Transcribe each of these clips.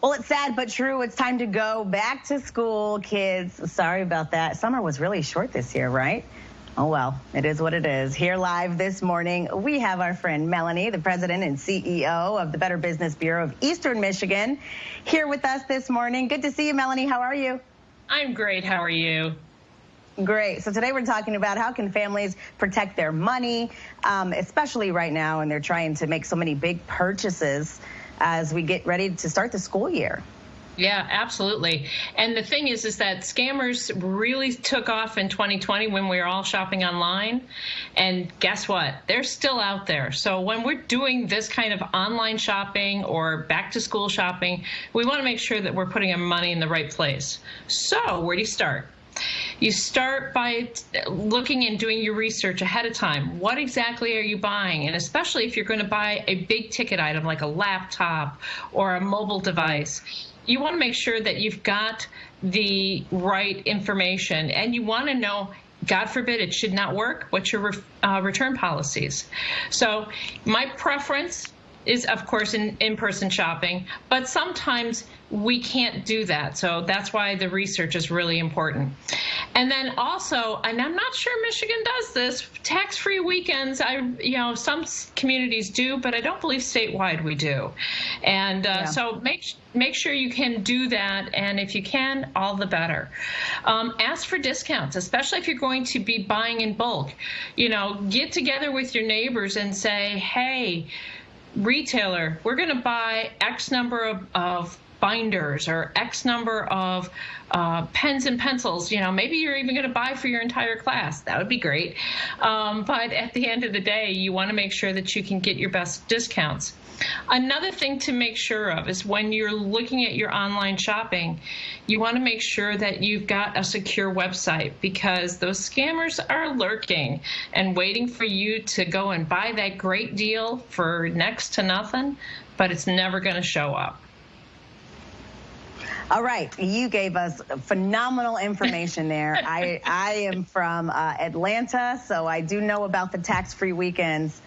Well, it's sad but true. It's time to go back to school, kids. Sorry about that. Summer was really short this year, right? Oh, well, it is what it is. Here live this morning, we have our friend Melanie, the president and CEO of the Better Business Bureau of Eastern Michigan, here with us this morning. Good to see you, Melanie. How are you? I'm great. How are you? Great. So today we're talking about how can families protect their money, especially right now, and they're trying to make so many big purchases as we get ready to start the school year. Yeah, absolutely. And the thing is that scammers really took off in 2020 when we were all shopping online. And guess what? They're still out there. So when we're doing this kind of online shopping or back to school shopping, we want to make sure that we're putting our money in the right place. So where do you start? You start by looking and doing your research ahead of time. What exactly are you buying? And especially if you're going to buy a big ticket item like a laptop or a mobile device, you want to make sure that you've got the right information, and you want to know, God forbid it should not work, what's your return policies. So my preference is, of course, in-person shopping, but sometimes we can't do that. So that's why the research is really important. And then also, and I'm not sure Michigan does this, tax-free weekends. Some communities do, but I don't believe statewide we do. And so make sure you can do that, and if you can, all the better. Ask for discounts, especially if you're going to be buying in bulk. Get together with your neighbors and say, hey, retailer, we're going to buy X number of binders or X number of pens and pencils. Maybe you're even going to buy for your entire class. That would be great. But at the end of the day, you want to make sure that you can get your best discounts. Another thing to make sure of is when you're looking at your online shopping, you want to make sure that you've got a secure website, because those scammers are lurking and waiting for you to go and buy that great deal for next to nothing, but it's never going to show up. All right, you gave us phenomenal information there. I am from Atlanta, so I do know about the tax-free weekends.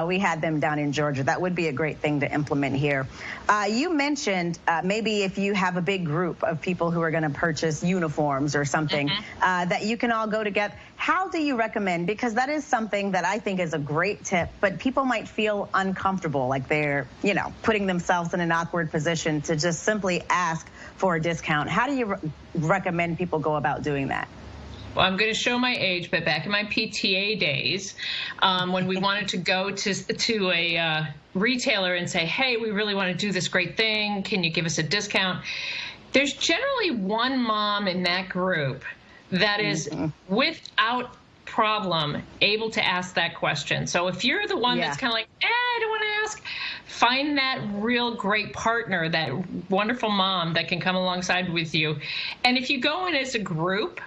We had them down in Georgia. That would be a great thing to implement here. You mentioned maybe if you have a big group of people who are going to purchase uniforms or something, that you can all go together. How do you recommend? Because that is something that I think is a great tip, but people might feel uncomfortable, like they're, putting themselves in an awkward position to just simply ask for a discount. How do you recommend people go about doing that? Well, I'm going to show my age, but back in my PTA days, when we wanted to go to a retailer and say, hey, we really want to do this great thing, can you give us a discount? There's generally one mom in that group that is without problem able to ask that question. So if you're the one that's kind of like, I don't want to ask, find that real great partner, that wonderful mom that can come alongside with you. And if you go in as a group,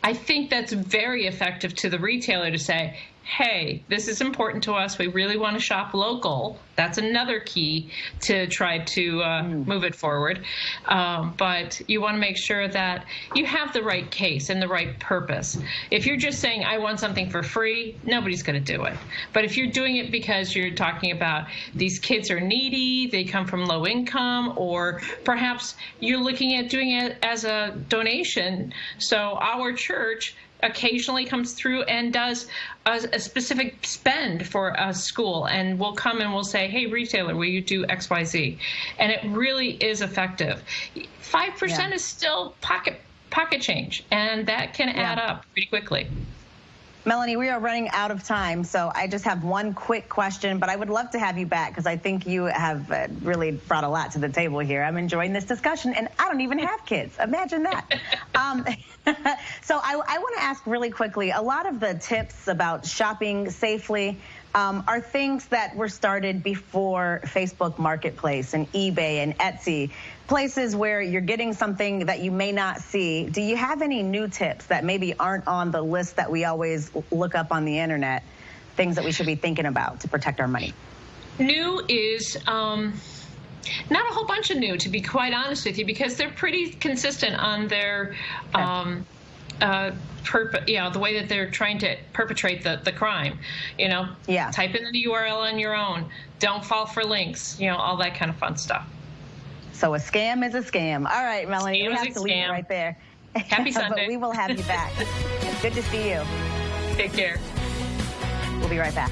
I think that's very effective to the retailer to say, hey, this is important to us. We really want to shop local. That's another key to try to move it forward. But you want to make sure that you have the right case and the right purpose. If you're just saying, I want something for free, nobody's going to do it. But if you're doing it because you're talking about these kids are needy, they come from low income, or perhaps you're looking at doing it as a donation. So our church occasionally comes through and does a specific spend for a school, and we'll come and we'll say, hey, retailer, will you do XYZ? And it really is effective. 5% is still pocket change, and that can add up pretty quickly. Melanie, we are running out of time, so I just have one quick question, but I would love to have you back because I think you have really brought a lot to the table here. I'm enjoying this discussion, and I don't even have kids. Imagine that. So I want to ask really quickly, a lot of the tips about shopping safely are things that were started before Facebook Marketplace and eBay and Etsy, places where you're getting something that you may not see. Do you have any new tips that maybe aren't on the list that we always look up on the internet, things that we should be thinking about to protect our money? New is not a whole bunch of new, to be quite honest with you, because they're pretty consistent on their the way that they're trying to perpetrate the crime. Type in the URL on your own, don't fall for links, all that kind of fun stuff. So a scam is a scam. All right, Melanie, we have to leave it right there. Happy Sunday. But we will have you back. Good to see you. Take care. We'll be right back.